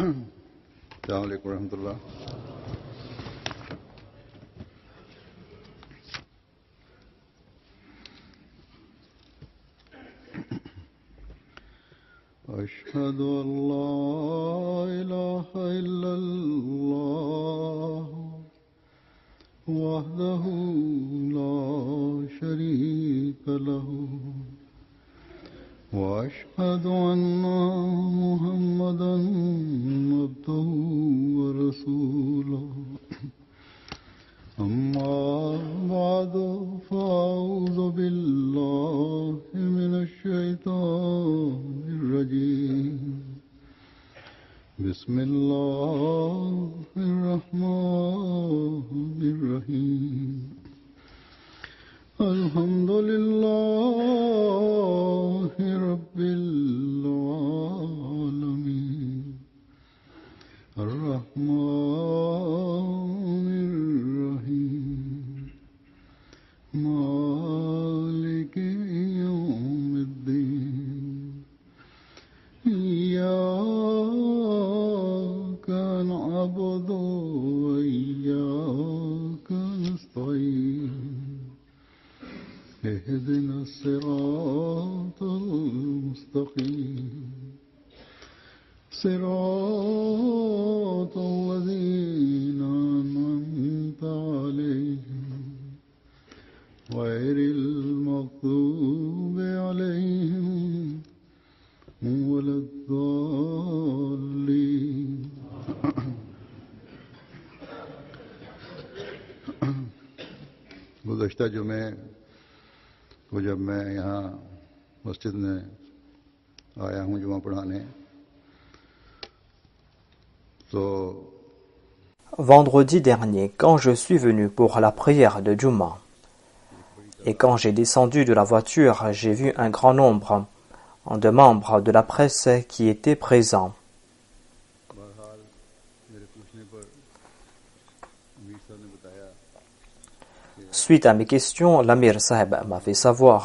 السلام علیکم ورحمۃ اللہ. أشهد أن لا إله إلا الله وحده لا شريك له وأشهد أن محمدا عبده ورسوله أما بعد فأعوذ بالله من الشيطان الرجيم بسم الله الرحمن الرحيم الحمد لله رب العالمين الرحمن الرحيم مالك يوم الدين إياك نعبد وإياك نستعين اهدنا الصراط المستقيم صراط الذين أنعمت عليهم غير المغضوب عليهم ولا الضالين. گزشتہ جمعے کو جب میں یہاں مسجد میں آیا ہوں جمعہ پڑھانے تو Vendredi dernier, quand je suis venu pour la prière de Juma, et quand j'ai descendu de la voiture, j'ai vu un grand nombre de membres de la presse qui étaient présents. Suite à mes questions, l'Amir Saheb m'a fait savoir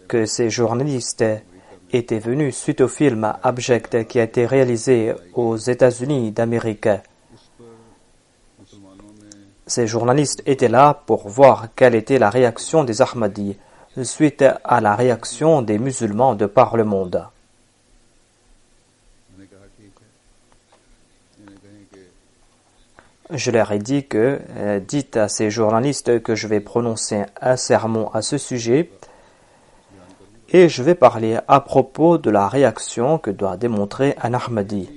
que ces journalistes étaient venus suite au film abject qui a été réalisé aux États-Unis d'Amérique. Ces journalistes étaient là pour voir quelle était la réaction des Ahmadis suite à la réaction des musulmans de par le monde. Je leur ai dit que dites à ces journalistes que je vais prononcer un sermon à ce sujet et je vais parler à propos de la réaction que doit démontrer un Ahmadi.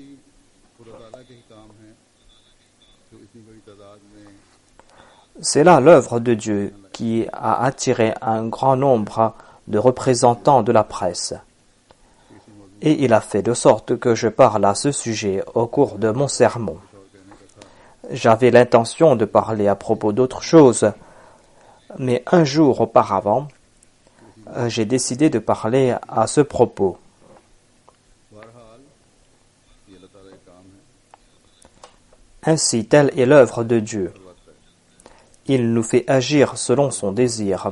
C'est là l'œuvre de Dieu qui a attiré un grand nombre de représentants de la presse. Et il a fait de sorte que je parle à ce sujet au cours de mon sermon. J'avais l'intention de parler à propos d'autre chose, mais un jour auparavant, j'ai décidé de parler à ce propos. Ainsi, telle est l'œuvre de Dieu. Il nous fait agir selon son désir.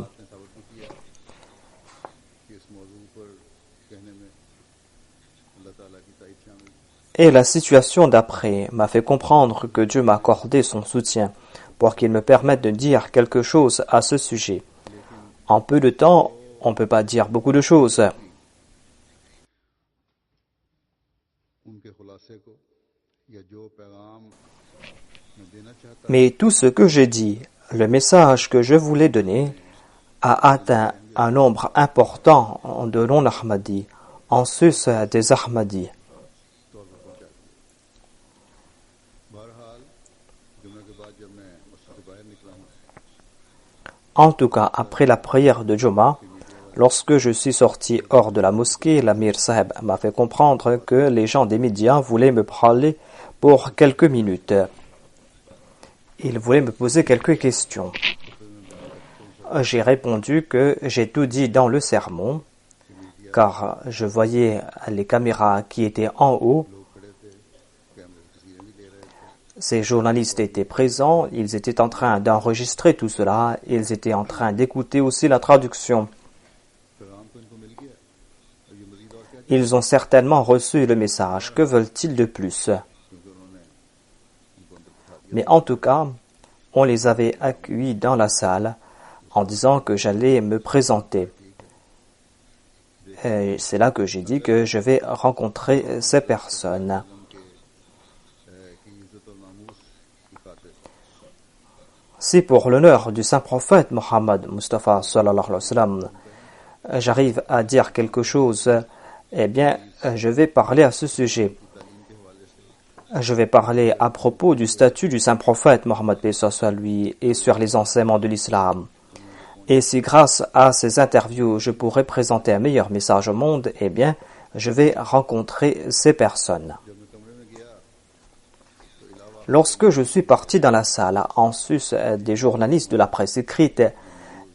Et la situation d'après m'a fait comprendre que Dieu m'a accordé son soutien pour qu'il me permette de dire quelque chose à ce sujet. En peu de temps, on ne peut pas dire beaucoup de choses. Mais tout ce que j'ai dit, le message que je voulais donner, a atteint un nombre important de non-Ahmadis, en sus des Ahmadis. En tout cas, après la prière de Juma, lorsque je suis sorti hors de la mosquée, l'Amir Saheb m'a fait comprendre que les gens des médias voulaient me parler pour quelques minutes. Ils voulaient me poser quelques questions. J'ai répondu que j'ai tout dit dans le sermon, car je voyais les caméras qui étaient en haut. Ces journalistes étaient présents, ils étaient en train d'enregistrer tout cela, ils étaient en train d'écouter aussi la traduction. Ils ont certainement reçu le message. Que veulent-ils de plus? Mais en tout cas, on les avait accueillis dans la salle en disant que j'allais me présenter. Et c'est là que j'ai dit que je vais rencontrer ces personnes. Si pour l'honneur du saint prophète Mohammed Mustafa sallallahu alayhi wa sallam, j'arrive à dire quelque chose, eh bien, je vais parler à ce sujet. Je vais parler à propos du statut du saint prophète Mohammed paix soit lui et sur les enseignements de l'islam. Et si grâce à ces interviews, je pourrais présenter un meilleur message au monde, eh bien, je vais rencontrer ces personnes. Lorsque je suis parti dans la salle, en sus des journalistes de la presse écrite,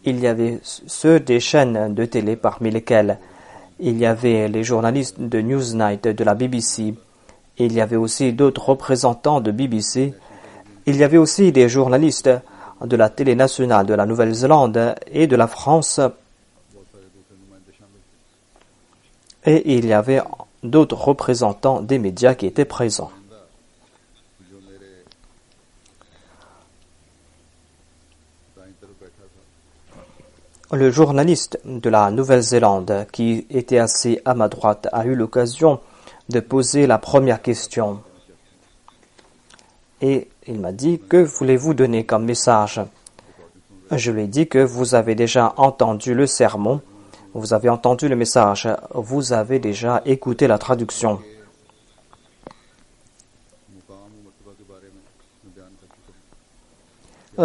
il y avait ceux des chaînes de télé parmi lesquels il y avait les journalistes de Newsnight de la BBC, il y avait aussi d'autres représentants de BBC, il y avait aussi des journalistes de la télé nationale de la Nouvelle-Zélande et de la France, et il y avait d'autres représentants des médias qui étaient présents. Le journaliste de la Nouvelle-Zélande qui était assis à ma droite a eu l'occasion de poser la première question. Et il m'a dit, que voulez-vous donner comme message? Je lui ai dit que vous avez déjà entendu le sermon, vous avez entendu le message, vous avez déjà écouté la traduction.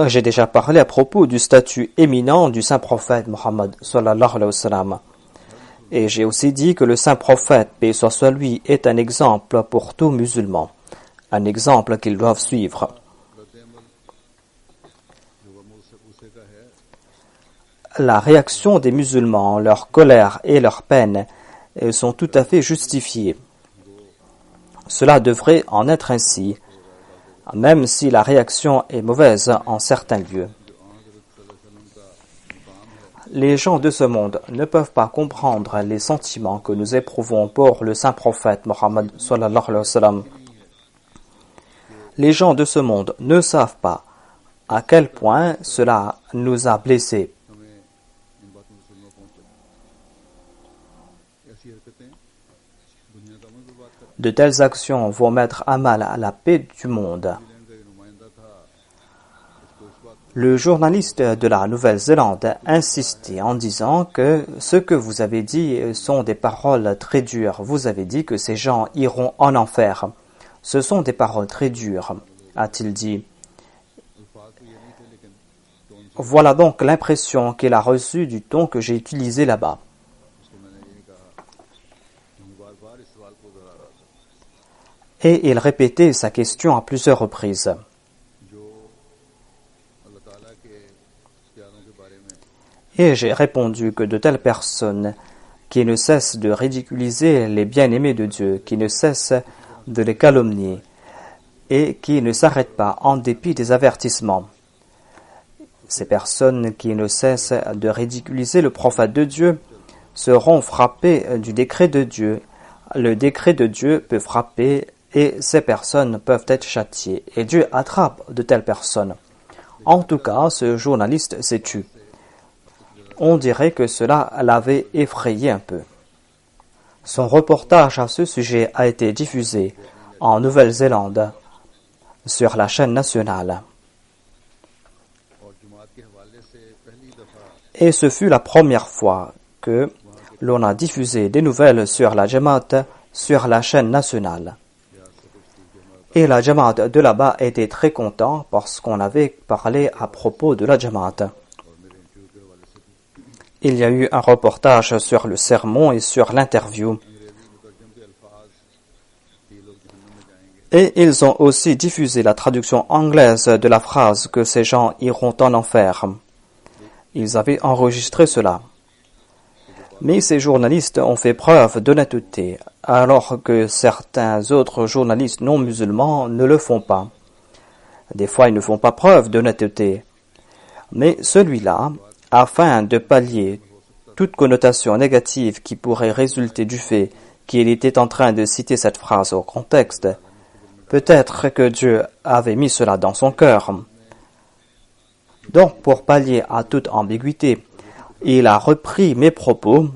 J'ai déjà parlé à propos du statut éminent du saint prophète Mohammed sallallahu alayhi wa sallam. Et j'ai aussi dit que le saint prophète, paix soit lui, est un exemple pour tout musulman, un exemple qu'ils doivent suivre. La réaction des musulmans, leur colère et leur peine sont tout à fait justifiées. Cela devrait en être ainsi, même si la réaction est mauvaise en certains lieux. Les gens de ce monde ne peuvent pas comprendre les sentiments que nous éprouvons pour le saint prophète Mohammed sallallahu alayhi wa sallam. Les gens de ce monde ne savent pas à quel point cela nous a blessés. De telles actions vont mettre à mal la paix du monde. Le journaliste de la Nouvelle-Zélande insistait en disant que ce que vous avez dit sont des paroles très dures. Vous avez dit que ces gens iront en enfer. Ce sont des paroles très dures, a-t-il dit. Voilà donc l'impression qu'il a reçue du ton que j'ai utilisé là-bas. Et il répétait sa question à plusieurs reprises. Et j'ai répondu que de telles personnes qui ne cessent de ridiculiser les bien-aimés de Dieu, qui ne cessent de les calomnier et qui ne s'arrêtent pas en dépit des avertissements. Ces personnes qui ne cessent de ridiculiser le prophète de Dieu seront frappées du décret de Dieu. Le décret de Dieu peut frapper et ces personnes peuvent être châtiées. Et Dieu attrape de telles personnes. En tout cas, ce journaliste s'est tu. On dirait que cela l'avait effrayé un peu. Son reportage à ce sujet a été diffusé en Nouvelle-Zélande sur la chaîne nationale. Et ce fut la première fois que l'on a diffusé des nouvelles sur la Jamaat sur la chaîne nationale. Et la Jamaat de là-bas était très content parce qu'on avait parlé à propos de la Jamaat. Il y a eu un reportage sur le sermon et sur l'interview. Et ils ont aussi diffusé la traduction anglaise de la phrase que ces gens iront en enfer. Ils avaient enregistré cela. Mais ces journalistes ont fait preuve d'honnêteté, alors que certains autres journalistes non musulmans ne le font pas. Des fois, ils ne font pas preuve d'honnêteté. Mais celui-là, afin de pallier toute connotation négative qui pourrait résulter du fait qu'il était en train de citer cette phrase au contexte. Peut-être que Dieu avait mis cela dans son cœur. Donc, pour pallier à toute ambiguïté, il a repris mes propos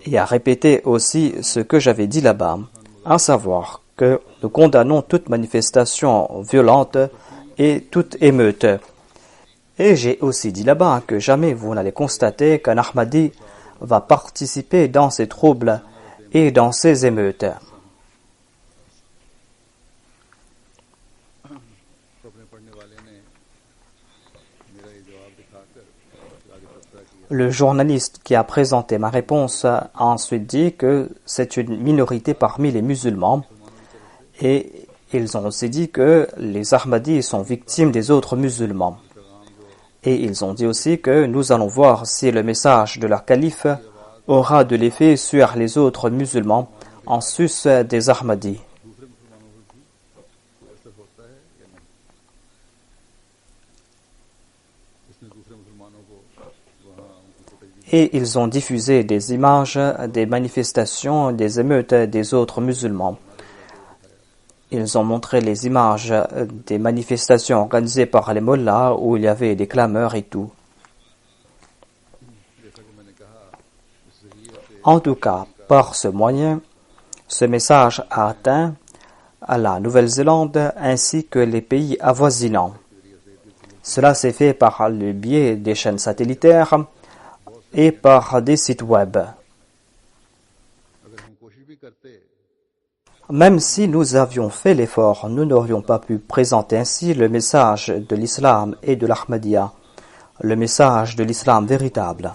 et a répété aussi ce que j'avais dit là-bas, à savoir que nous condamnons toute manifestation violente et toute émeute. Et j'ai aussi dit là-bas que jamais vous n'allez constater qu'un Ahmadi va participer dans ces troubles et dans ces émeutes. Le journaliste qui a présenté ma réponse a ensuite dit que c'est une minorité parmi les musulmans et ils ont aussi dit que les Ahmadis sont victimes des autres musulmans. Et ils ont dit aussi que nous allons voir si le message de leur calife aura de l'effet sur les autres musulmans en sus des Ahmadis. Et ils ont diffusé des images des manifestations, des émeutes des autres musulmans. Ils ont montré les images des manifestations organisées par les mollahs où il y avait des clameurs et tout. En tout cas, par ce moyen, ce message a atteint à la Nouvelle-Zélande ainsi que les pays avoisinants. Cela s'est fait par le biais des chaînes satellitaires et par des sites web. Même si nous avions fait l'effort, nous n'aurions pas pu présenter ainsi le message de l'islam et de l'Ahmadiyya, le message de l'islam véritable.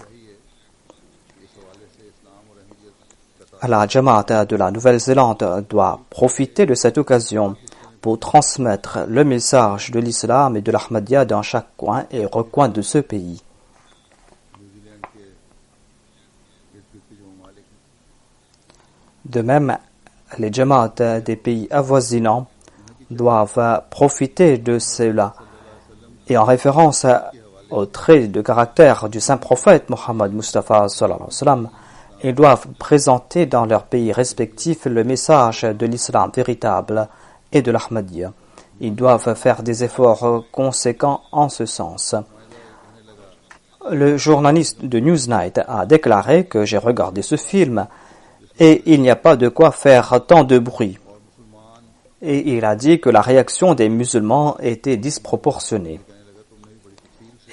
La Jamaat de la Nouvelle-Zélande doit profiter de cette occasion pour transmettre le message de l'islam et de l'Ahmadiyya dans chaque coin et recoin de ce pays. De même, les Jamaat des pays avoisinants doivent profiter de cela. Et en référence au trait de caractère du saint prophète Mohammed Mustafa sallallahu alayhi wa sallam, ils doivent présenter dans leurs pays respectifs le message de l'islam véritable et de l'Ahmadiyya. Ils doivent faire des efforts conséquents en ce sens. Le journaliste de Newsnight a déclaré que j'ai regardé ce film et il n'y a pas de quoi faire tant de bruit. Et il a dit que la réaction des musulmans était disproportionnée.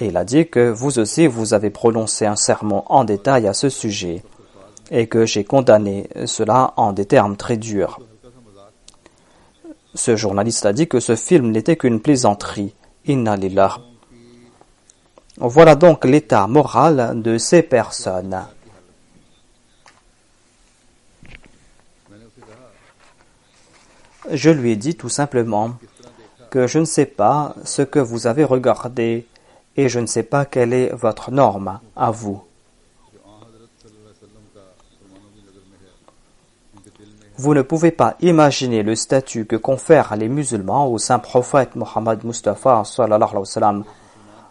Et il a dit que vous aussi, vous avez prononcé un sermon en détail à ce sujet et que j'ai condamné cela en des termes très durs. Ce journaliste a dit que ce film n'était qu'une plaisanterie. Inna lillah. Voilà donc l'état moral de ces personnes. Je lui ai dit tout simplement que je ne sais pas ce que vous avez regardé et je ne sais pas quelle est votre norme à vous. Vous ne pouvez pas imaginer le statut que confèrent les musulmans au saint prophète Mohammed Mustafa sallallahu alayhi wa sallam.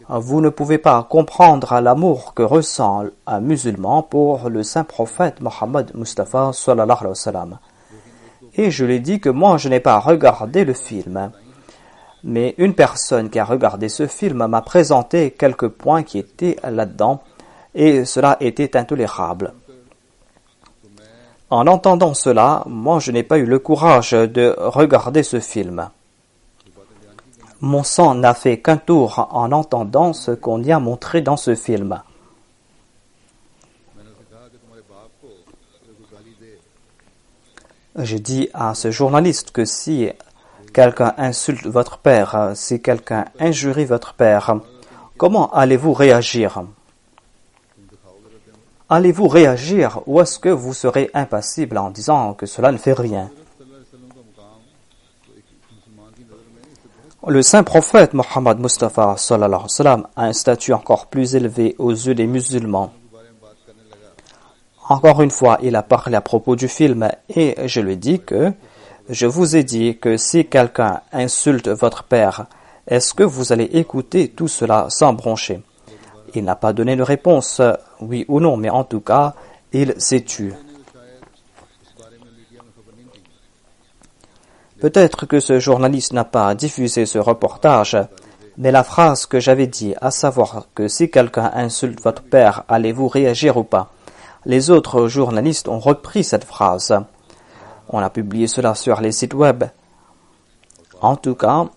Vous ne pouvez pas comprendre l'amour que ressent un musulman pour le saint prophète Mohammed Mustafa sallallahu alayhi wa sallam. Et je lui ai dit que moi je n'ai pas regardé le film. Mais une personne qui a regardé ce film m'a présenté quelques points qui étaient là-dedans et cela était intolérable. En entendant cela, moi je n'ai pas eu le courage de regarder ce film. Mon sang n'a fait qu'un tour en entendant ce qu'on y a montré dans ce film. J'ai dit à ce journaliste que si quelqu'un insulte votre père, si quelqu'un injurie votre père, comment allez-vous réagir? Allez-vous réagir ou est-ce que vous serez impassible en disant que cela ne fait rien? Le saint prophète Mohammed Mustafa sallallahu alayhi wa sallam a un statut encore plus élevé aux yeux des musulmans. Encore une fois, il a parlé à propos du film et je lui ai dit que je vous ai dit que si quelqu'un insulte votre père, est-ce que vous allez écouter tout cela sans broncher? Il n'a pas donné de réponse, oui ou non, mais en tout cas, il s'est tué. Peut-être que ce journaliste n'a pas diffusé ce reportage, mais la phrase que j'avais dit, à savoir que si quelqu'un insulte votre père, allez-vous réagir ou pas? Les autres journalistes ont repris cette phrase. On a publié cela sur les sites web. En tout cas,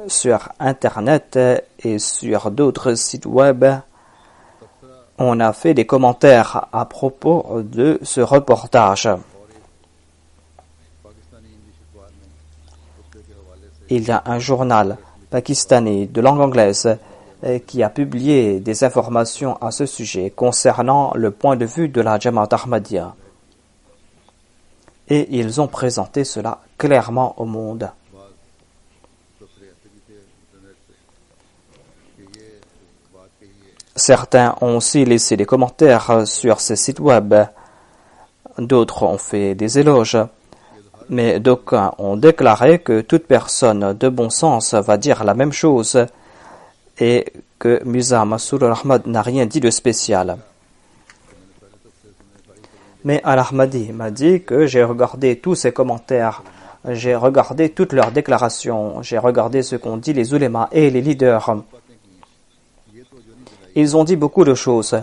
sur Internet et sur d'autres sites web, on a fait des commentaires à propos de ce reportage. Il y a un journal pakistanais de langue anglaise qui a publié des informations à ce sujet concernant le point de vue de la Jamaat Ahmadiyya. Et ils ont présenté cela clairement au monde. Certains ont aussi laissé des commentaires sur ces sites web. D'autres ont fait des éloges. Mais d'aucuns ont déclaré que toute personne de bon sens va dire la même chose et que Mirza Masroor Ahmad n'a rien dit de spécial. Mais Al-Ahmadi m'a dit que j'ai regardé tous ces commentaires, j'ai regardé toutes leurs déclarations, j'ai regardé ce qu'ont dit les ulémas et les leaders. Ils ont dit beaucoup de choses,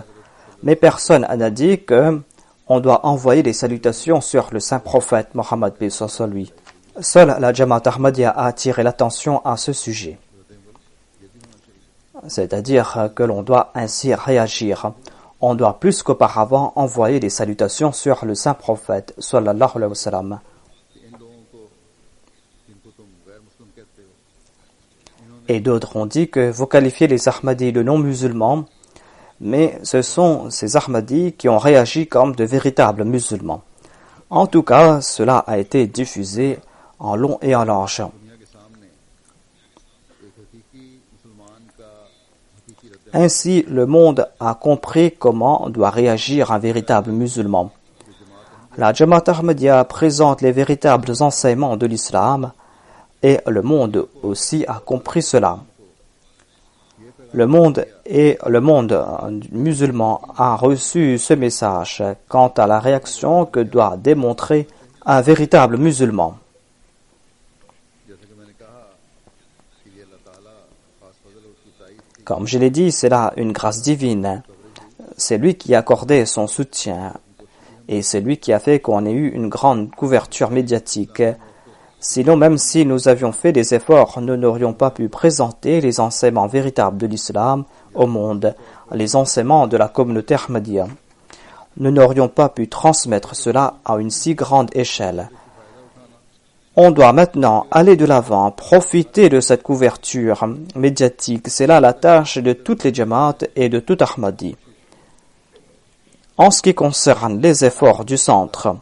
mais personne n'a dit que on doit envoyer des salutations sur le saint prophète Mohammed bin lui. Seule la Jamaat Ahmadiyya a attiré l'attention à ce sujet. C'est-à-dire que l'on doit ainsi réagir. On doit plus qu'auparavant envoyer des salutations sur le saint prophète sallallahu alayhi wa sallam. Et d'autres ont dit que vous qualifiez les Ahmadis de non-musulmans, mais ce sont ces Ahmadis qui ont réagi comme de véritables musulmans. En tout cas, cela a été diffusé en long et en large. Ainsi, le monde a compris comment doit réagir un véritable musulman. La Jamaat Ahmadiyya présente les véritables enseignements de l'islam et le monde aussi a compris cela. Le monde musulman a reçu ce message quant à la réaction que doit démontrer un véritable musulman. Comme je l'ai dit, c'est là une grâce divine. C'est lui qui a accordé son soutien et c'est lui qui a fait qu'on ait eu une grande couverture médiatique. Sinon, même si nous avions fait des efforts, nous n'aurions pas pu présenter les enseignements véritables de l'islam au monde, les enseignements de la communauté Ahmadiyya. Nous n'aurions pas pu transmettre cela à une si grande échelle. On doit maintenant aller de l'avant, profiter de cette couverture médiatique. C'est là la tâche de toutes les Jamaat et de tout Ahmadi. En ce qui concerne les efforts du centre,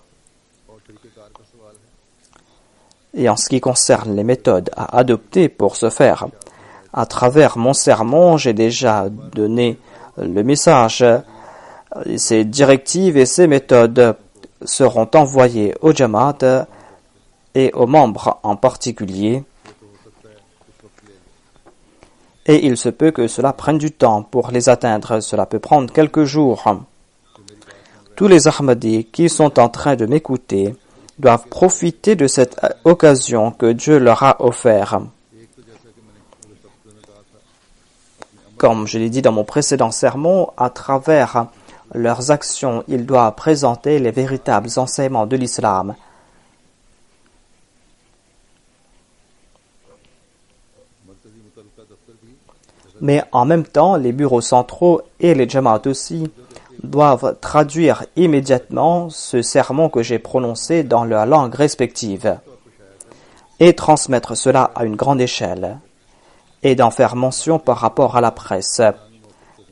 et en ce qui concerne les méthodes à adopter pour ce faire, à travers mon sermon, j'ai déjà donné le message. Ces directives et ces méthodes seront envoyées aux Jamaat et aux membres en particulier. Et il se peut que cela prenne du temps pour les atteindre. Cela peut prendre quelques jours. Tous les Ahmadis qui sont en train de m'écouter doivent profiter de cette occasion que Dieu leur a offerte. Comme je l'ai dit dans mon précédent sermon, à travers leurs actions, ils doivent présenter les véritables enseignements de l'islam. Mais en même temps, les bureaux centraux et les Jamaat aussi doivent traduire immédiatement ce sermon que j'ai prononcé dans leur langue respective et transmettre cela à une grande échelle et d'en faire mention par rapport à la presse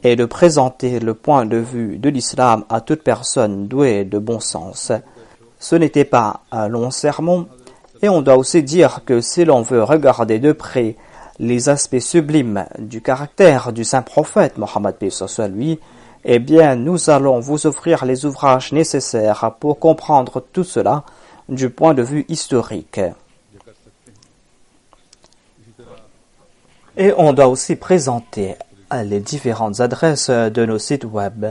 et de présenter le point de vue de l'islam à toute personne douée de bon sens. Ce n'était pas un long sermon et on doit aussi dire que si l'on veut regarder de près les aspects sublimes du caractère du saint prophète Mohammed paix soit lui, eh bien, nous allons vous offrir les ouvrages nécessaires pour comprendre tout cela du point de vue historique. Et on doit aussi présenter les différentes adresses de nos sites web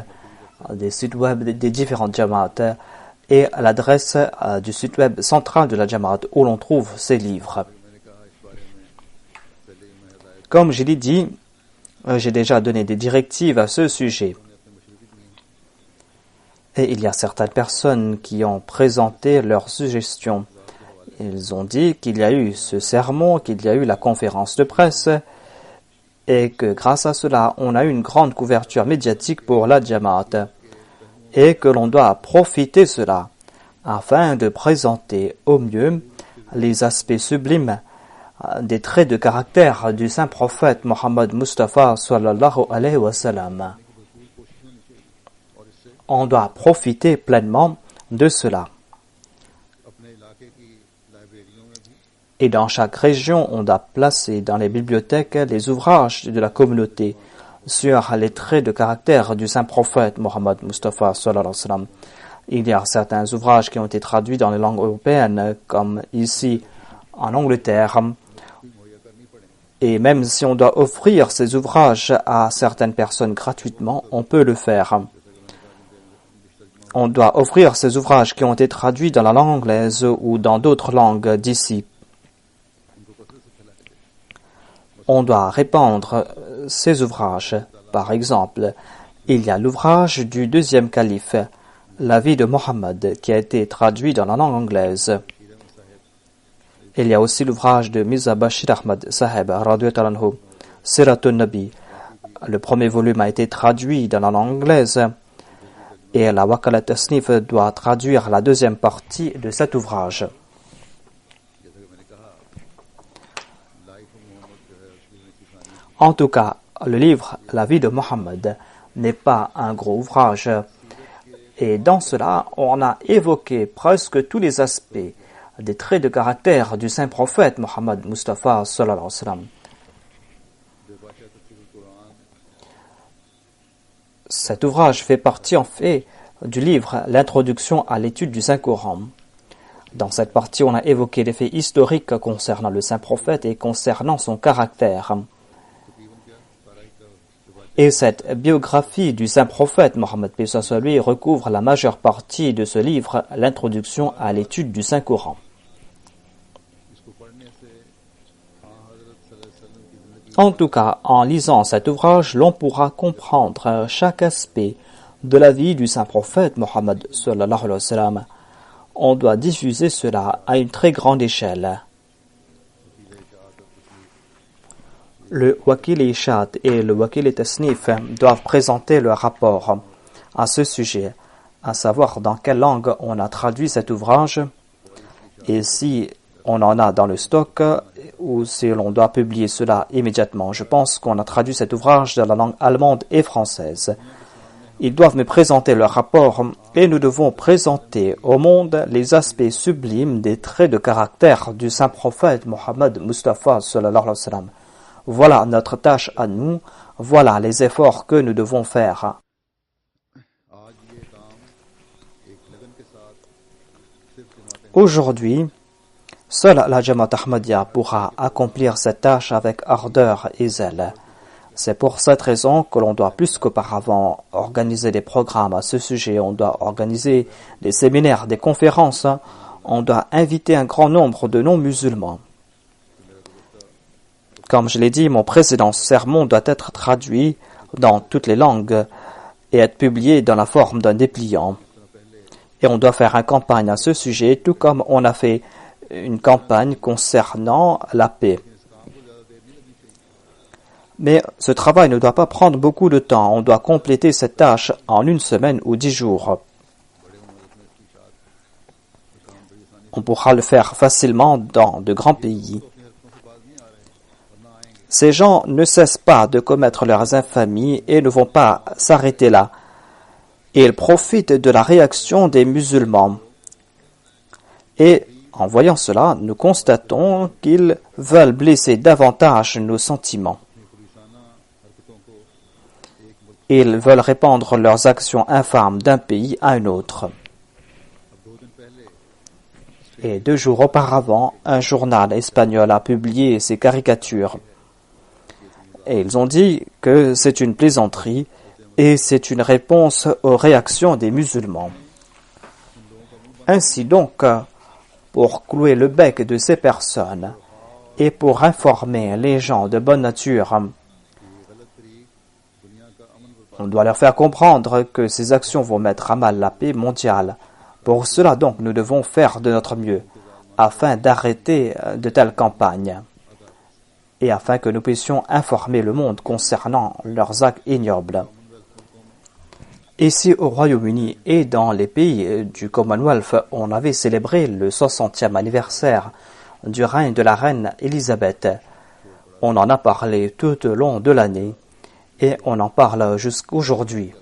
des sites web des différentes Jamaat et l'adresse du site web central de la Jamaat où l'on trouve ces livres. Comme je l'ai dit, j'ai déjà donné des directives à ce sujet. Et il y a certaines personnes qui ont présenté leurs suggestions. Ils ont dit qu'il y a eu ce sermon, qu'il y a eu la conférence de presse et que grâce à cela, on a eu une grande couverture médiatique pour la Jamaat et que l'on doit profiter de cela afin de présenter au mieux les aspects sublimes des traits de caractère du saint prophète Mohammed Mustafa sallallahu alayhi wa sallam. On doit profiter pleinement de cela. Et dans chaque région, on doit placer dans les bibliothèques les ouvrages de la communauté sur les traits de caractère du saint prophète Mohammed Mustafa sallallahu alayhi wa sallam. Il y a certains ouvrages qui ont été traduits dans les langues européennes, comme ici en Angleterre. Et même si on doit offrir ces ouvrages à certaines personnes gratuitement, on peut le faire. On doit offrir ces ouvrages qui ont été traduits dans la langue anglaise ou dans d'autres langues d'ici. On doit répandre ces ouvrages. Par exemple, il y a l'ouvrage du deuxième calife, La vie de Mohammed, qui a été traduit dans la langue anglaise. Il y a aussi l'ouvrage de Mirza Bashir Ahmad Saheb, radiyallahu anhu, Siratun Nabi. Le premier volume a été traduit dans la langue anglaise et la Wakalat Tasnif doit traduire la deuxième partie de cet ouvrage. En tout cas, le livre La vie de Mohammed n'est pas un gros ouvrage. Et dans cela, on a évoqué presque tous les aspects des traits de caractère du saint prophète Mohammed Mustafa sallallahu alayhi wa sallam. Cet ouvrage fait partie en fait du livre L'introduction à l'étude du Saint-Coran. Dans cette partie, on a évoqué les faits historiques concernant le saint prophète et concernant son caractère. Et cette biographie du saint prophète Mohammed paix soit lui recouvre la majeure partie de ce livre, l'introduction à l'étude du Saint-Coran. En tout cas, en lisant cet ouvrage, l'on pourra comprendre chaque aspect de la vie du saint prophète Mohammed sallallahu alayhi wa sallam. On doit diffuser cela à une très grande échelle. Le Wakil Ishad et le Wakil Tasnif doivent présenter leur rapport à ce sujet, à savoir dans quelle langue on a traduit cet ouvrage et si on en a dans le stock ou si l'on doit publier cela immédiatement. Je pense qu'on a traduit cet ouvrage dans la langue allemande et française. Ils doivent me présenter leur rapport et nous devons présenter au monde les aspects sublimes des traits de caractère du saint prophète Mohammed Mustafa sallallahu alayhi wa sallam. Voilà notre tâche à nous, voilà les efforts que nous devons faire. Aujourd'hui, seule la Jamaat Ahmadiyya pourra accomplir cette tâche avec ardeur et zèle. C'est pour cette raison que l'on doit plus qu'auparavant organiser des programmes à ce sujet, on doit organiser des séminaires, des conférences, on doit inviter un grand nombre de non-musulmans. Comme je l'ai dit, mon précédent sermon doit être traduit dans toutes les langues et être publié dans la forme d'un dépliant. Et on doit faire une campagne à ce sujet, tout comme on a fait une campagne concernant la paix. Mais ce travail ne doit pas prendre beaucoup de temps. On doit compléter cette tâche en 1 semaine ou 10 jours. On pourra le faire facilement dans de grands pays. Ces gens ne cessent pas de commettre leurs infamies et ne vont pas s'arrêter là. Et ils profitent de la réaction des musulmans. Et en voyant cela, nous constatons qu'ils veulent blesser davantage nos sentiments. Ils veulent répandre leurs actions infâmes d'un pays à un autre. Et 2 jours auparavant, un journal espagnol a publié ces caricatures. Et ils ont dit que c'est une plaisanterie Et c'est une réponse aux réactions des musulmans. Ainsi donc, pour clouer le bec de ces personnes et pour informer les gens de bonne nature, on doit leur faire comprendre que ces actions vont mettre à mal la paix mondiale. Pour cela donc, nous devons faire de notre mieux afin d'arrêter de telles campagnes et afin que nous puissions informer le monde concernant leurs actes ignobles. Ici au Royaume-Uni et dans les pays du Commonwealth, on avait célébré le 60e anniversaire du règne de la reine Élisabeth. On en a parlé tout au long de l'année et on en parle jusqu'aujourd'hui.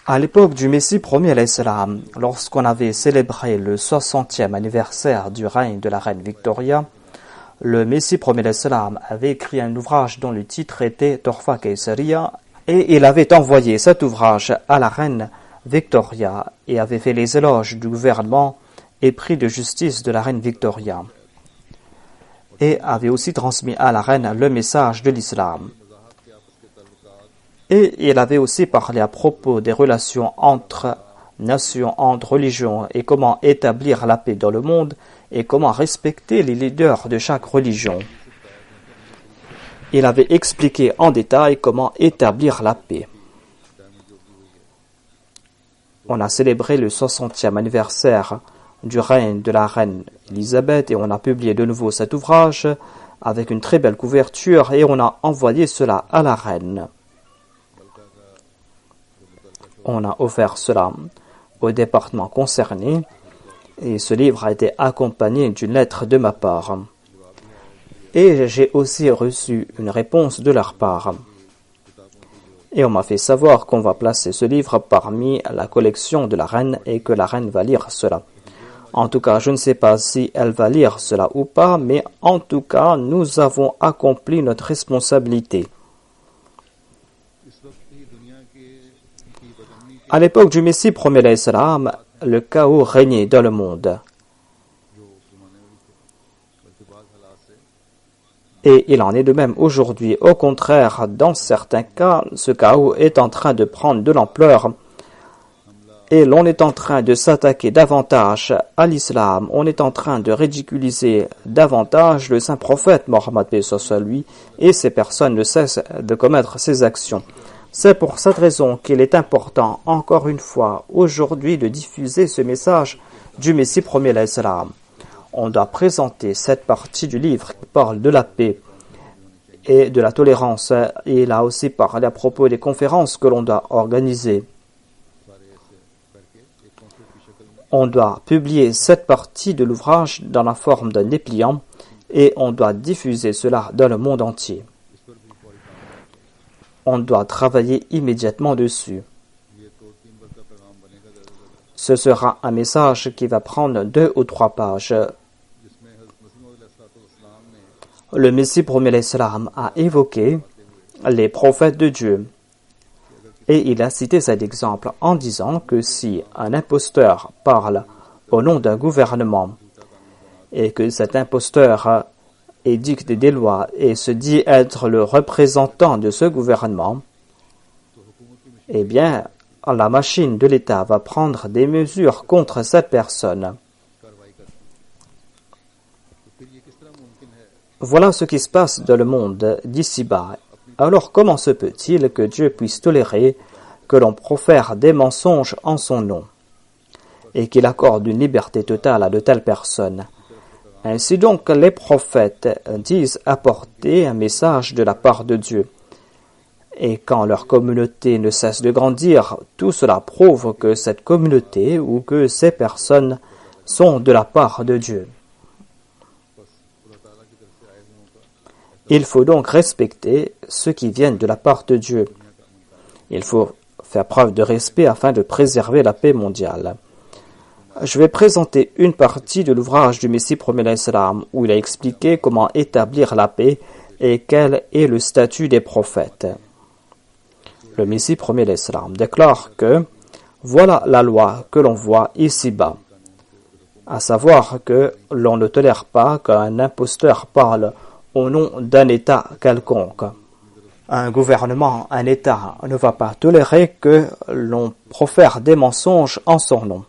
À l'époque du Messie premier à l'Islam, lorsqu'on avait célébré le 60e anniversaire du règne de la reine Victoria, le Messie premier à l'Islam avait écrit un ouvrage dont le titre était Torfa Kaysaria et il avait envoyé cet ouvrage à la reine Victoria et avait fait les éloges du gouvernement et prix de justice de la reine Victoria et avait aussi transmis à la reine le message de l'islam. Et il avait aussi parlé à propos des relations entre nations, entre religions et comment établir la paix dans le monde et comment respecter les leaders de chaque religion. Il avait expliqué en détail comment établir la paix. On a célébré le 60e anniversaire du règne de la reine Élisabeth et on a publié de nouveau cet ouvrage avec une très belle couverture et on a envoyé cela à la reine. On a offert cela au département concerné et ce livre a été accompagné d'une lettre de ma part. Et j'ai aussi reçu une réponse de leur part. Et on m'a fait savoir qu'on va placer ce livre parmi la collection de la reine et que la reine va lire cela. En tout cas, je ne sais pas si elle va lire cela ou pas, mais en tout cas, nous avons accompli notre responsabilité. À l'époque du Messie premier à l'Islam, le chaos régnait dans le monde. Et il en est de même aujourd'hui. Au contraire, dans certains cas, ce chaos est en train de prendre de l'ampleur et l'on est en train de s'attaquer davantage à l'islam. On est en train de ridiculiser davantage le saint prophète Mohammed lui et ces personnes ne cessent de commettre ces actions. C'est pour cette raison qu'il est important, encore une fois, aujourd'hui de diffuser ce message du Messie premier à l'Islam. On doit présenter cette partie du livre qui parle de la paix et de la tolérance. Et il a aussi parlé à propos des conférences que l'on doit organiser. On doit publier cette partie de l'ouvrage dans la forme d'un dépliant et on doit diffuser cela dans le monde entier. On doit travailler immédiatement dessus. Ce sera un message qui va prendre 2 ou 3 pages. Le Messie premier à l'Islam a évoqué les prophètes de Dieu. Et il a cité cet exemple en disant que si un imposteur parle au nom d'un gouvernement et que cet imposteur édicte des lois et se dit être le représentant de ce gouvernement, eh bien, la machine de l'État va prendre des mesures contre cette personne. Voilà ce qui se passe dans le monde d'ici-bas. Alors comment se peut-il que Dieu puisse tolérer que l'on profère des mensonges en son nom et qu'il accorde une liberté totale à de telles personnes? Ainsi donc, les prophètes disent apporter un message de la part de Dieu. Et quand leur communauté ne cesse de grandir, tout cela prouve que cette communauté ou que ces personnes sont de la part de Dieu. Il faut donc respecter ceux qui viennent de la part de Dieu. Il faut faire preuve de respect afin de préserver la paix mondiale. Je vais présenter une partie de l'ouvrage du Messie premier à l'Islam où il a expliqué comment établir la paix et quel est le statut des prophètes. Le Messie premier à l'Islam déclare que voilà la loi que l'on voit ici-bas, à savoir que l'on ne tolère pas qu'un imposteur parle au nom d'un État quelconque. Un gouvernement, un État ne va pas tolérer que l'on profère des mensonges en son nom.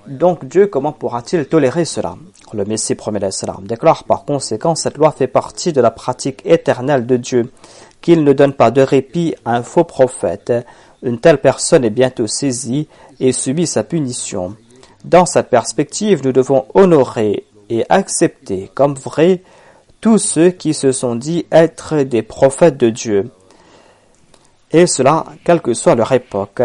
Donc Dieu, comment pourra-t-il tolérer cela? Le Messie premier salam déclare par conséquent cette loi fait partie de la pratique éternelle de Dieu, qu'il ne donne pas de répit à un faux prophète. Une telle personne est bientôt saisie et subit sa punition. Dans cette perspective, nous devons honorer et accepter comme vrai tous ceux qui se sont dit être des prophètes de Dieu, et cela quelle que soit leur époque,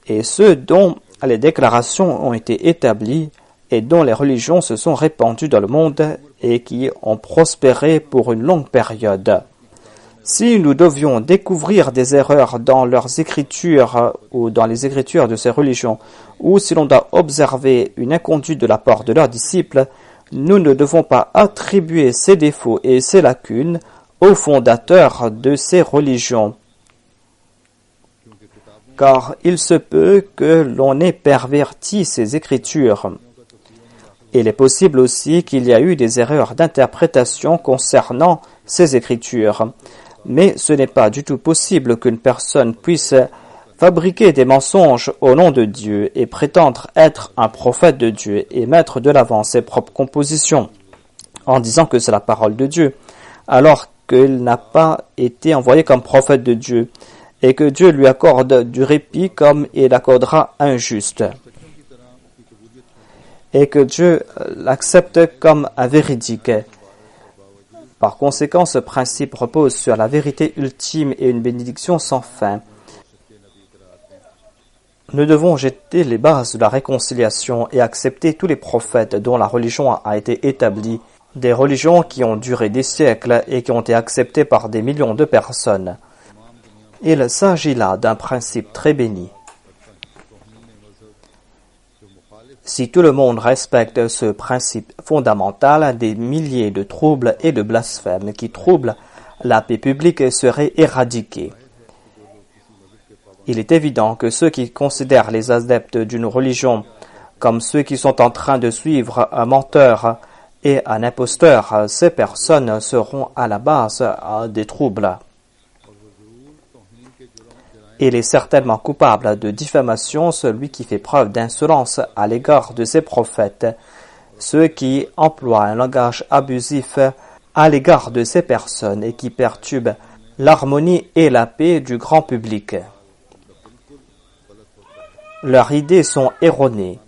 et ceux dont les déclarations ont été établies et dont les religions se sont répandues dans le monde et qui ont prospéré pour une longue période. Si nous devions découvrir des erreurs dans leurs écritures ou dans les écritures de ces religions, ou si l'on doit observer une inconduite de la part de leurs disciples, nous ne devons pas attribuer ces défauts et ces lacunes aux fondateurs de ces religions, car il se peut que l'on ait perverti ces écritures. Il est possible aussi qu'il y a eu des erreurs d'interprétation concernant ces écritures, mais ce n'est pas du tout possible qu'une personne puisse fabriquer des mensonges au nom de Dieu et prétendre être un prophète de Dieu et mettre de l'avant ses propres compositions en disant que c'est la parole de Dieu, alors qu'il n'a pas été envoyé comme prophète de Dieu et que Dieu lui accorde du répit comme il accordera un juste et que Dieu l'accepte comme un véridique. Par conséquent, ce principe repose sur la vérité ultime et une bénédiction sans fin. Nous devons jeter les bases de la réconciliation et accepter tous les prophètes dont la religion a été établie, des religions qui ont duré des siècles et qui ont été acceptées par des millions de personnes. Il s'agit là d'un principe très béni. Si tout le monde respecte ce principe fondamental, des milliers de troubles et de blasphèmes qui troublent la paix publique seraient éradiqués. Il est évident que ceux qui considèrent les adeptes d'une religion comme ceux qui sont en train de suivre un menteur et un imposteur, ces personnes seront à la base des troubles. Il est certainement coupable de diffamation celui qui fait preuve d'insolence à l'égard de ses prophètes, ceux qui emploient un langage abusif à l'égard de ces personnes et qui perturbent l'harmonie et la paix du grand public. Leurs idées sont erronées,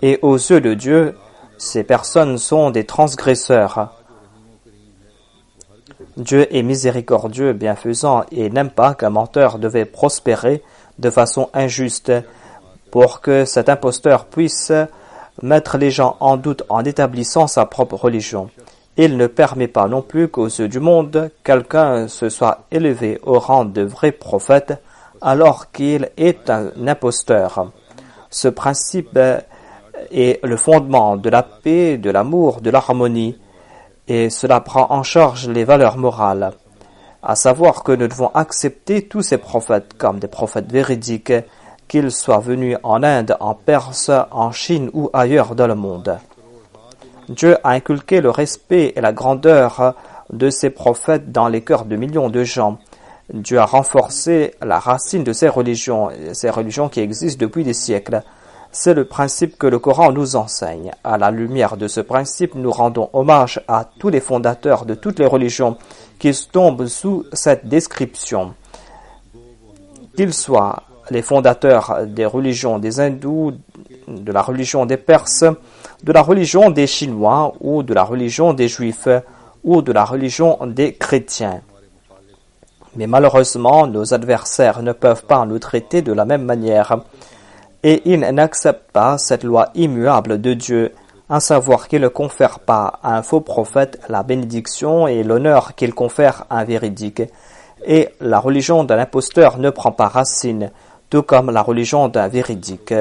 et aux yeux de Dieu, ces personnes sont des transgresseurs. Dieu est miséricordieux, bienfaisant, et n'aime pas qu'un menteur devait prospérer de façon injuste pour que cet imposteur puisse mettre les gens en doute en établissant sa propre religion. Il ne permet pas non plus qu'aux yeux du monde, quelqu'un se soit élevé au rang de vrai prophète alors qu'il est un imposteur. Ce principe est le fondement de la paix, de l'amour, de l'harmonie, et cela prend en charge les valeurs morales, à savoir que nous devons accepter tous ces prophètes comme des prophètes véridiques, qu'ils soient venus en Inde, en Perse, en Chine ou ailleurs dans le monde. Dieu a inculqué le respect et la grandeur de ces prophètes dans les cœurs de millions de gens. Dieu a renforcé la racine de ces religions qui existent depuis des siècles. C'est le principe que le Coran nous enseigne. À la lumière de ce principe, nous rendons hommage à tous les fondateurs de toutes les religions qui tombent sous cette description. Qu'ils soient les fondateurs des religions des hindous, de la religion des Perses, de la religion des Chinois ou de la religion des Juifs ou de la religion des chrétiens. Mais malheureusement, nos adversaires ne peuvent pas nous traiter de la même manière. Et ils n'acceptent pas cette loi immuable de Dieu, à savoir qu'il ne confère pas à un faux prophète la bénédiction et l'honneur qu'il confère à un véridique. Et la religion d'un imposteur ne prend pas racine, tout comme la religion d'un véridique.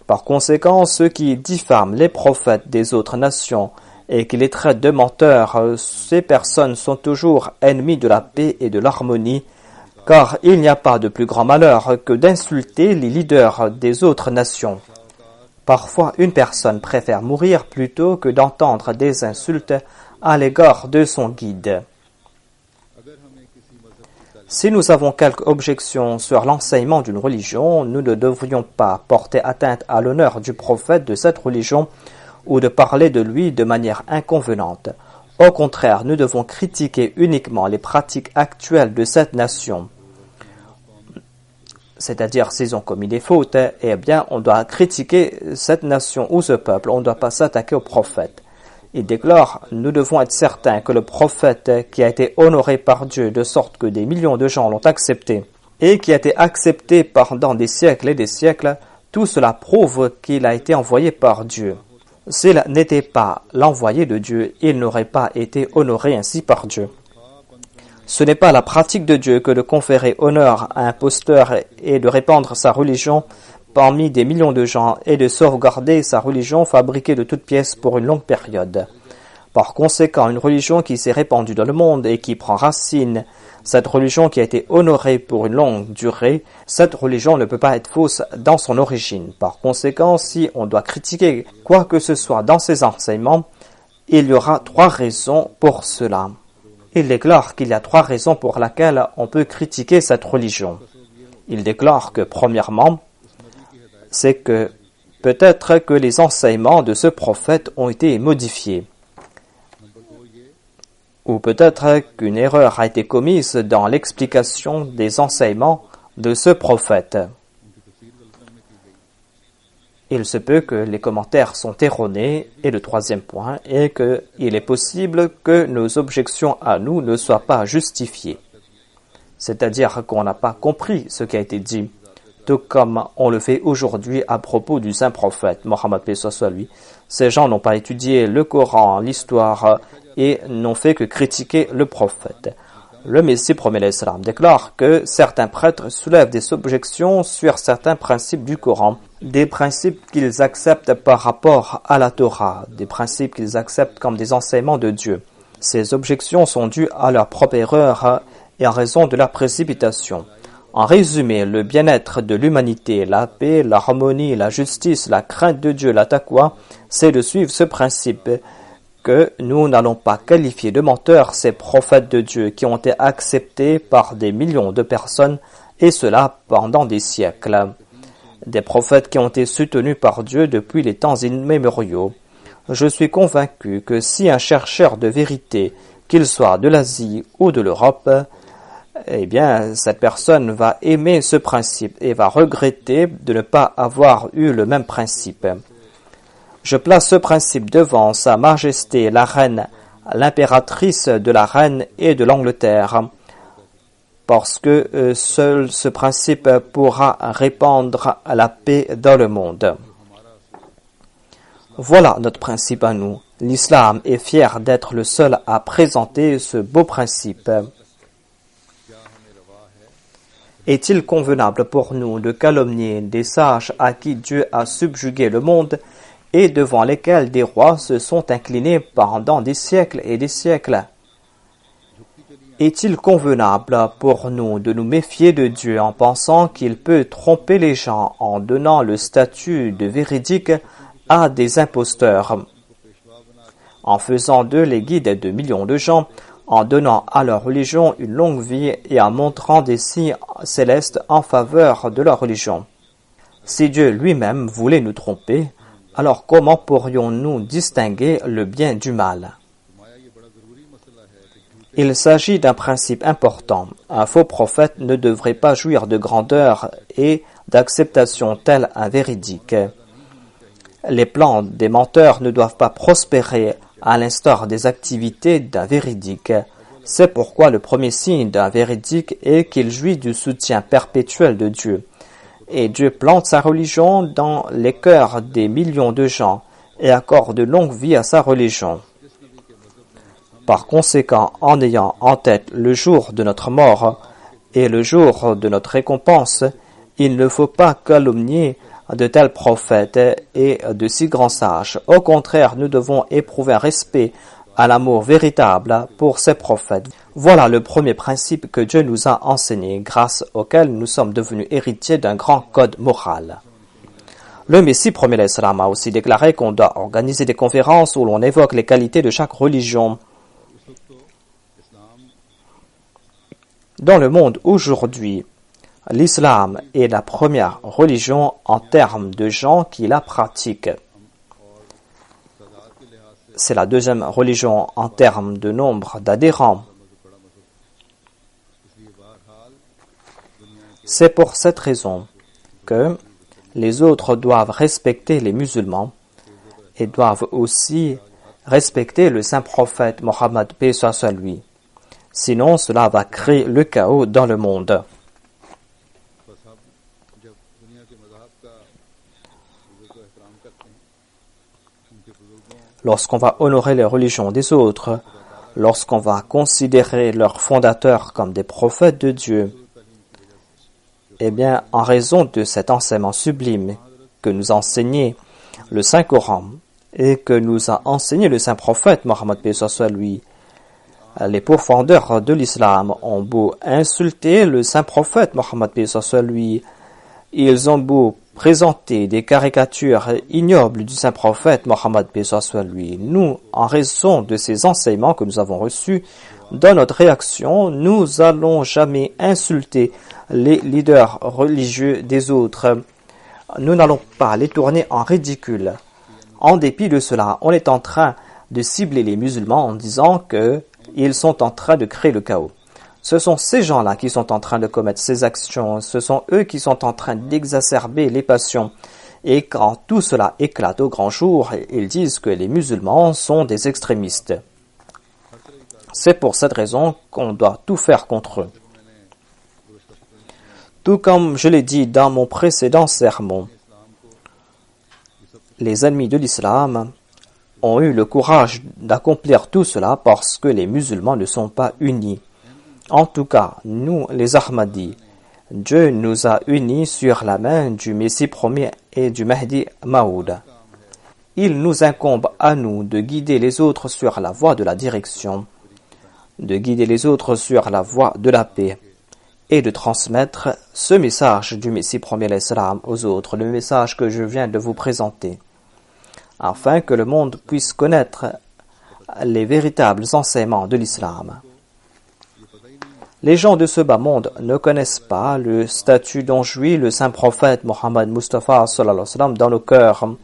Par conséquent, ceux qui diffament les prophètes des autres nations et qui les traitent de menteurs, ces personnes sont toujours ennemis de la paix et de l'harmonie, car il n'y a pas de plus grand malheur que d'insulter les leaders des autres nations. Parfois, une personne préfère mourir plutôt que d'entendre des insultes à l'égard de son guide. Si nous avons quelques objections sur l'enseignement d'une religion, nous ne devrions pas porter atteinte à l'honneur du prophète de cette religion ou de parler de lui de manière inconvenante. Au contraire, nous devons critiquer uniquement les pratiques actuelles de cette nation. C'est-à-dire, s'ils ont commis des fautes, eh bien, on doit critiquer cette nation ou ce peuple, on ne doit pas s'attaquer au prophète. Il déclare, nous devons être certains que le prophète qui a été honoré par Dieu de sorte que des millions de gens l'ont accepté et qui a été accepté pendant des siècles et des siècles, tout cela prouve qu'il a été envoyé par Dieu. S'il n'était pas l'envoyé de Dieu, il n'aurait pas été honoré ainsi par Dieu. Ce n'est pas la pratique de Dieu que de conférer honneur à un imposteur et de répandre sa religion parmi des millions de gens et de sauvegarder sa religion fabriquée de toutes pièces pour une longue période. Par conséquent, une religion qui s'est répandue dans le monde et qui prend racine, cette religion qui a été honorée pour une longue durée, cette religion ne peut pas être fausse dans son origine. Par conséquent, si on doit critiquer quoi que ce soit dans ses enseignements, il y aura 3 raisons pour cela. Il déclare qu'il y a 3 raisons pour lesquelles on peut critiquer cette religion. Il déclare que, premièrement, c'est que peut-être que les enseignements de ce prophète ont été modifiés. Ou peut-être qu'une erreur a été commise dans l'explication des enseignements de ce prophète. Il se peut que les commentaires sont erronés. Et le 3e point est qu'il est possible que nos objections à nous ne soient pas justifiées. C'est-à-dire qu'on n'a pas compris ce qui a été dit. Tout comme on le fait aujourd'hui à propos du saint prophète, Mohammed paix soit sur lui. Ces gens n'ont pas étudié le Coran, l'histoire, et n'ont fait que critiquer le prophète. Le Messie promet l'Islam déclare que certains prêtres soulèvent des objections sur certains principes du Coran, des principes qu'ils acceptent par rapport à la Torah, des principes qu'ils acceptent comme des enseignements de Dieu. Ces objections sont dues à leur propre erreur et en raison de leur précipitation. En résumé, le bien-être de l'humanité, la paix, l'harmonie, la justice, la crainte de Dieu, la taqwa, c'est de suivre ce principe que nous n'allons pas qualifier de menteurs ces prophètes de Dieu qui ont été acceptés par des millions de personnes et cela pendant des siècles. Des prophètes qui ont été soutenus par Dieu depuis les temps immémoriaux. Je suis convaincu que si un chercheur de vérité, qu'il soit de l'Asie ou de l'Europe, eh bien, cette personne va aimer ce principe et va regretter de ne pas avoir eu le même principe. Je place ce principe devant Sa Majesté la Reine, l'impératrice de la Reine et de l'Angleterre, parce que seul ce principe pourra répandre la paix dans le monde. Voilà notre principe à nous. L'islam est fier d'être le seul à présenter ce beau principe. Est-il convenable pour nous de calomnier des sages à qui Dieu a subjugué le monde et devant lesquels des rois se sont inclinés pendant des siècles et des siècles? Est-il convenable pour nous de nous méfier de Dieu en pensant qu'il peut tromper les gens en donnant le statut de véridique à des imposteurs, en faisant d'eux les guides de millions de gens, en donnant à leur religion une longue vie et en montrant des signes célestes en faveur de leur religion? Si Dieu lui-même voulait nous tromper, alors comment pourrions-nous distinguer le bien du mal? Il s'agit d'un principe important. Un faux prophète ne devrait pas jouir de grandeur et d'acceptation telle un véridique. Les plans des menteurs ne doivent pas prospérer à l'instar des activités d'un véridique. C'est pourquoi le premier signe d'un véridique est qu'il jouit du soutien perpétuel de Dieu. Et Dieu plante sa religion dans les cœurs des millions de gens et accorde de longue vie à sa religion. Par conséquent, en ayant en tête le jour de notre mort et le jour de notre récompense, il ne faut pas calomnier de tels prophètes et de si grands sages. Au contraire, nous devons éprouver un respect à l'amour véritable pour ces prophètes. Voilà le premier principe que Dieu nous a enseigné, grâce auquel nous sommes devenus héritiers d'un grand code moral. Le Messie promet l'Islam a aussi déclaré qu'on doit organiser des conférences où l'on évoque les qualités de chaque religion Dans le monde aujourd'hui, l'islam est la première religion en termes de gens qui la pratiquent. C'est la deuxième religion en termes de nombre d'adhérents. C'est pour cette raison que les autres doivent respecter les musulmans et doivent aussi respecter le saint prophète Mohammed, paix soit sur lui. Sinon, cela va créer le chaos dans le monde. Lorsqu'on va honorer les religions des autres, lorsqu'on va considérer leurs fondateurs comme des prophètes de Dieu, eh bien, en raison de cet enseignement sublime que nous a enseigné le Saint-Coran et que nous a enseigné le Saint-Prophète Mohammed, paix soit sur lui, les pourfendeurs de l'islam ont beau insulter le Saint-Prophète Mohammed, paix soit sur lui, ils ont beau présenter des caricatures ignobles du Saint-Prophète Mohammed, paix soit sur lui. Nous, en raison de ces enseignements que nous avons reçus, dans notre réaction, nous allons jamais insulter les leaders religieux des autres. Nous n'allons pas les tourner en ridicule. En dépit de cela, on est en train de cibler les musulmans en disant qu'ils sont en train de créer le chaos. Ce sont ces gens-là qui sont en train de commettre ces actions. Ce sont eux qui sont en train d'exacerber les passions. Et quand tout cela éclate au grand jour, ils disent que les musulmans sont des extrémistes. C'est pour cette raison qu'on doit tout faire contre eux. Tout comme je l'ai dit dans mon précédent sermon, les ennemis de l'islam ont eu le courage d'accomplir tout cela parce que les musulmans ne sont pas unis. En tout cas, nous, les Ahmadis, Dieu nous a unis sur la main du Messie premier et du Mahdi Maoud. Il nous incombe à nous de guider les autres sur la voie de la direction, de guider les autres sur la voie de la paix et de transmettre ce message du Messie premier l'Islam aux autres, le message que je viens de vous présenter, afin que le monde puisse connaître les véritables enseignements de l'islam. Les gens de ce bas monde ne connaissent pas le statut dont jouit le saint prophète Mohammed Mustafa sallallahu alayhi wa sallam dans nos cœurs.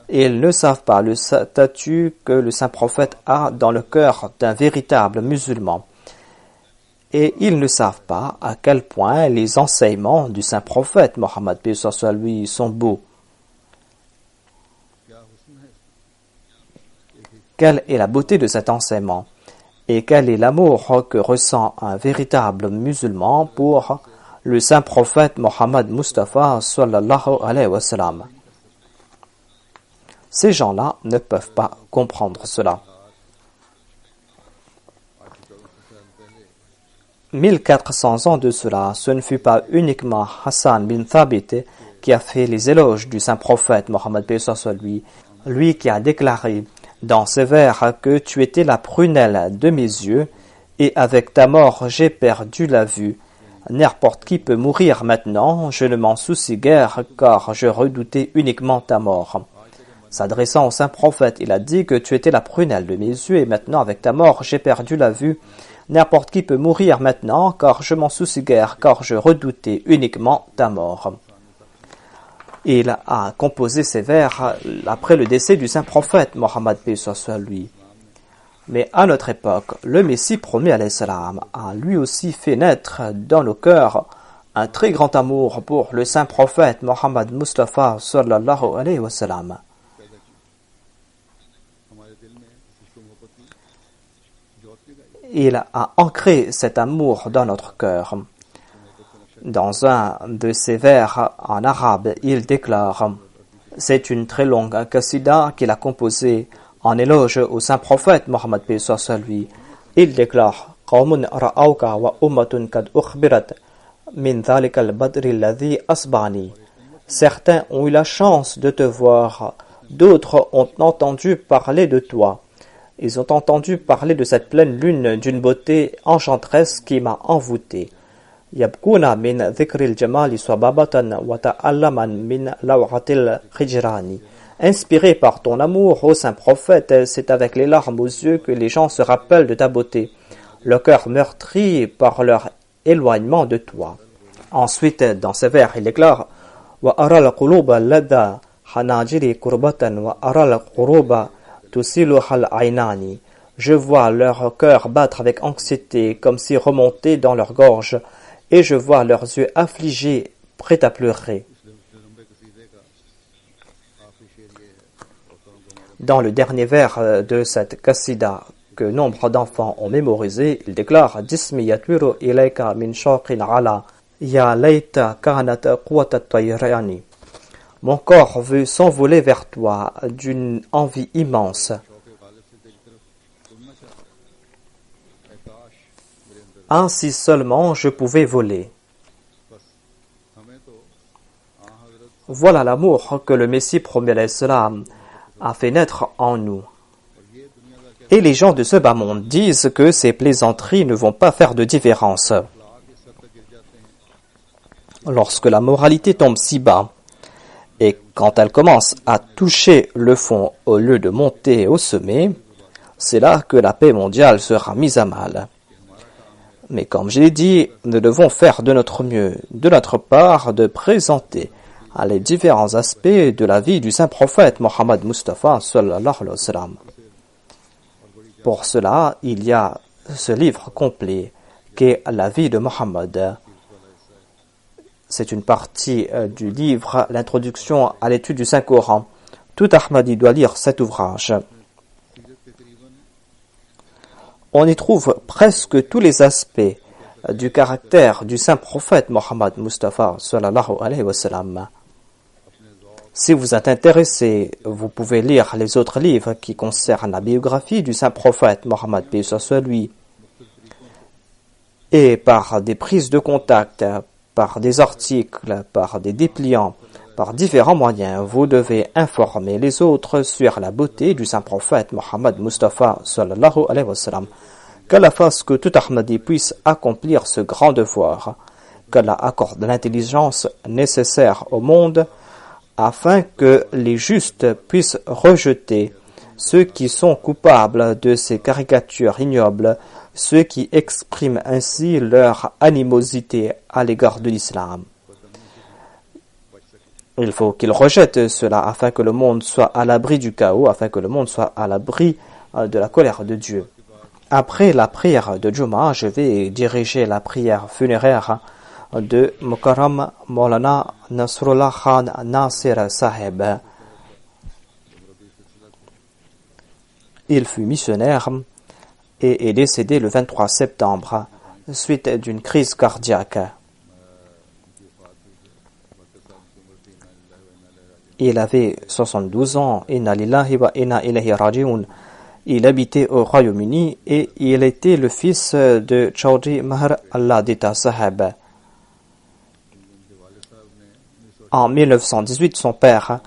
Ils ne savent pas le statut que le saint prophète a dans le cœur d'un véritable musulman. Et ils ne savent pas à quel point les enseignements du saint prophète Mohammed paix soit sur lui sont beaux. Quelle est la beauté de cet enseignement? Et quel est l'amour que ressent un véritable musulman pour le saint prophète Mohammed Mustafa sallallahu alayhi wa sallam. Ces gens-là ne peuvent pas comprendre cela. 1400 ans de cela, ce ne fut pas uniquement Hassan bin Thabit qui a fait les éloges du saint prophète Mohammed paix soit sur lui qui a déclaré dans ses vers que tu étais la prunelle de mes yeux et avec ta mort j'ai perdu la vue. N'importe qui peut mourir maintenant, je ne m'en soucie guère car je redoutais uniquement ta mort. S'adressant au saint prophète, il a dit que tu étais la prunelle de mes yeux et maintenant avec ta mort j'ai perdu la vue. N'importe qui peut mourir maintenant car je m'en soucie guère car je redoutais uniquement ta mort. Il a composé ces vers après le décès du saint prophète Mohammed paix soit sur lui. Mais à notre époque, le Messie promis alayhi salam a lui aussi fait naître dans nos cœurs un très grand amour pour le saint prophète Mohammed Mustafa sallallahu alayhi wa sallam. Il a ancré cet amour dans notre cœur. Dans un de ses vers en arabe, il déclare, c'est une très longue qasida qu'il a composée en éloge au saint prophète Mohammed paix soit sur lui. Il déclare, قوم رأوك وأمة قد أخبرت من ذلك البدر الذي أصبعني. Certains ont eu la chance de te voir, d'autres ont entendu parler de toi. Ils ont entendu parler de cette pleine lune d'une beauté enchanteresse qui m'a envoûté. يبكون من ذكر الجمال صبابة وتألما من لوعة الخجران. Inspiré par ton amour, ô saint prophète, c'est avec les larmes aux yeux que les gens se rappellent de ta beauté. Le cœur meurtri par leur éloignement de toi. Ensuite, dans ces vers, il déclare Wa aral quluba ladda hanajiri kurbatan wa aral quruba tusiluhal aynani. Je vois leur cœur battre avec anxiété, comme s'ils remontaient dans leur gorge, et je vois leurs yeux affligés, prêts à pleurer. Dans le dernier vers de cette qasida que nombre d'enfants ont mémorisé, il déclare Jismi yatwiru ilayka min shawqin ala ya layta kanat quwwata tayrani. Mon corps veut s'envoler vers toi d'une envie immense. Ainsi seulement je pouvais voler. Voilà l'amour que le Messie promet l'Islam a fait naître en nous. Et les gens de ce bas monde disent que ces plaisanteries ne vont pas faire de différence. Lorsque la moralité tombe si bas, et quand elle commence à toucher le fond au lieu de monter au sommet, c'est là que la paix mondiale sera mise à mal. Mais comme je l'ai dit, nous devons faire de notre mieux, de notre part, de présenter les différents aspects de la vie du saint prophète Mohammed Mustafa sallallahu alayhi wa sallam. Pour cela, il y a ce livre complet qui est la vie de Mohammed. C'est une partie du livre, l'introduction à l'étude du Saint-Coran. Tout Ahmadi doit lire cet ouvrage. On y trouve presque tous les aspects du caractère du saint prophète Mohammed Mustafa sallallahu alayhi wa sallam. Si vous êtes intéressé, vous pouvez lire les autres livres qui concernent la biographie du saint prophète Mohammed paix soit lui. Et par des prises de contact, par des articles, par des dépliants, par différents moyens, vous devez informer les autres sur la beauté du saint prophète Mohammed Mustafa sallallahu alayhi wa sallam. Qu'Allah fasse que tout Ahmadi puisse accomplir ce grand devoir, qu'Allah accorde l'intelligence nécessaire au monde, afin que les justes puissent rejeter ceux qui sont coupables de ces caricatures ignobles, ceux qui expriment ainsi leur animosité à l'égard de l'islam. Il faut qu'ils rejettent cela afin que le monde soit à l'abri du chaos, afin que le monde soit à l'abri de la colère de Dieu. Après la prière de Juma, je vais diriger la prière funéraire de Mukarram Maulana Nasrullah Khan Nasir Saheb. Il fut missionnaire et est décédé le 23 septembre suite d'une crise cardiaque. Il avait 72 ans. Inna lillahi wa inna ilayhi raji'un. Il habitait au Royaume-Uni et il était le fils de Chaudhry Maher Allah Dita Saheb. En 1918, son père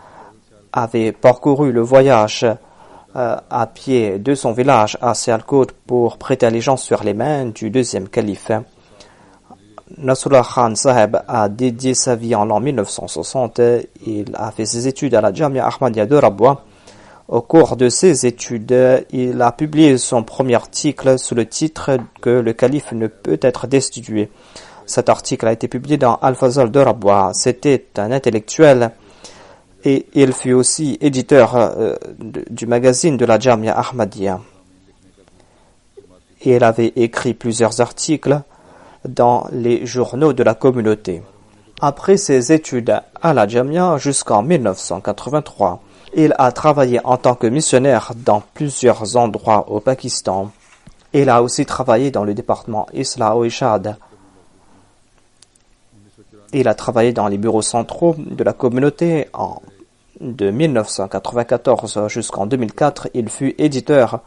avait parcouru le voyage à pied de son village à Sialkot pour prêter allégeance sur les mains du deuxième calife. Nasrullah Khan Saheb a dédié sa vie en l'an 1960. Il a fait ses études à la Jamia Ahmadiyya de Rabwa. Au cours de ses études, il a publié son premier article sous le titre que le calife ne peut être destitué. Cet article a été publié dans Al-Fazal de Rabwa. C'était un intellectuel et il fut aussi éditeur du magazine de la Jamia Ahmadiyya. Et il avait écrit plusieurs articles dans les journaux de la communauté. Après ses études à la Jamia jusqu'en 1983, il a travaillé en tant que missionnaire dans plusieurs endroits au Pakistan. Il a aussi travaillé dans le département Islah au Ishad. Il a travaillé dans les bureaux centraux de la communauté. De 1994 jusqu'en 2004, il fut éditeur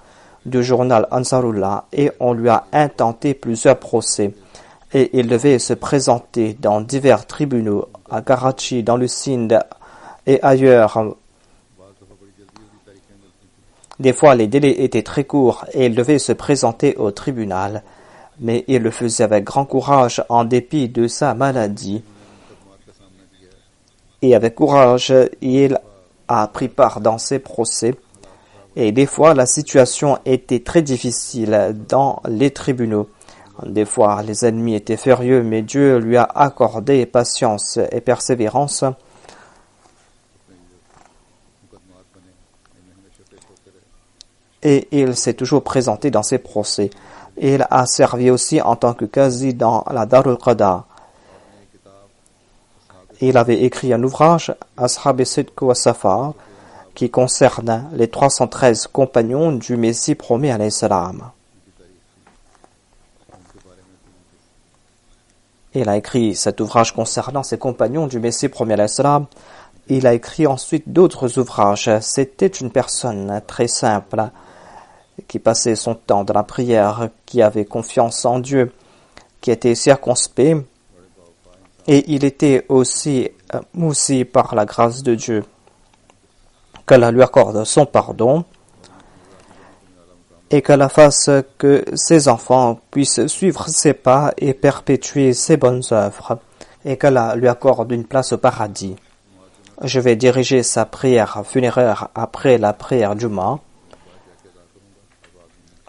du journal Ansarullah et on lui a intenté plusieurs procès. Et il devait se présenter dans divers tribunaux à Karachi, dans le Sindh et ailleurs. Des fois, les délais étaient très courts et il devait se présenter au tribunal. Mais il le faisait avec grand courage en dépit de sa maladie. Et avec courage, il a pris part dans ces procès. Et des fois, la situation était très difficile dans les tribunaux. Des fois, les ennemis étaient furieux, mais Dieu lui a accordé patience et persévérance. Et il s'est toujours présenté dans ses procès. Il a servi aussi en tant que qazi dans la Darul Qada. Il avait écrit un ouvrage, Ashab al-Sidq wa Safa, qui concerne les 313 compagnons du Messie promis alayhi salam. Il a écrit cet ouvrage concernant ces compagnons du Messie promis alayhi salam. Il a écrit ensuite d'autres ouvrages. C'était une personne très simple, qui passait son temps dans la prière, qui avait confiance en Dieu, qui était circonspect, et il était aussi moussi par la grâce de Dieu. Qu'Allah lui accorde son pardon et qu'Allah fasse que ses enfants puissent suivre ses pas et perpétuer ses bonnes œuvres, et qu'Allah lui accorde une place au paradis. Je vais diriger sa prière funéraire après la prière Juma.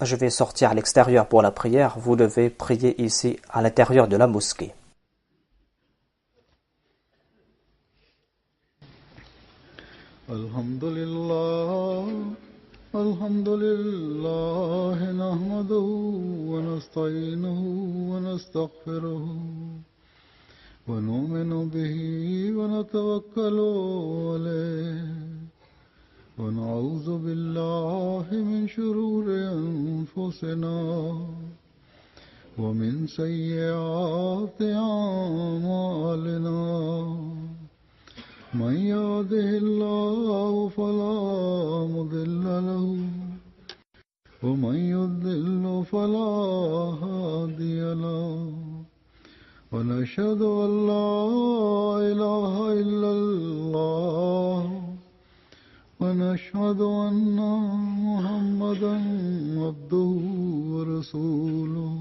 Je vais sortir à l'extérieur pour la prière. Vous devez prier ici à l'intérieur de la mosquée. Alhamdulillah, alhamdulillah, nahmaduhu wa nasta'inuhu wa nastaghfiruhu wa nu'minu bihi wa natawakkalu alayhi. ونعوذ بالله من شرور أنفسنا ومن سيئات أعمالنا من يهده الله فلا مضل له ومن يضلل فلا هادي له ونشهد أن لا إله إلا الله ونشهد أن محمدا عبده ورسوله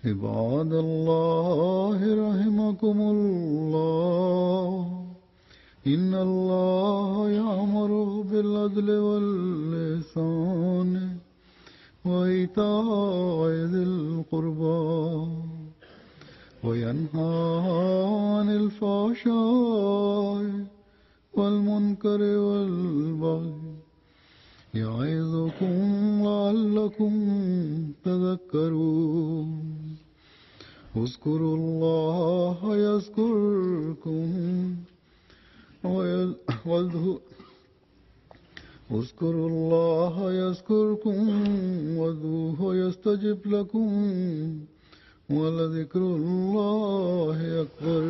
عباد الله رحمكم الله إن الله يأمر بالعدل والإحسان وإيتاء ذي القربى وينهى عن الفحشاء والمنكر والبغي يعظكم لعلكم تذكرون اذكروا الله يذكركم اذكروا الله يذكركم وادعوه يستجب لكم ولذكر الله أكبر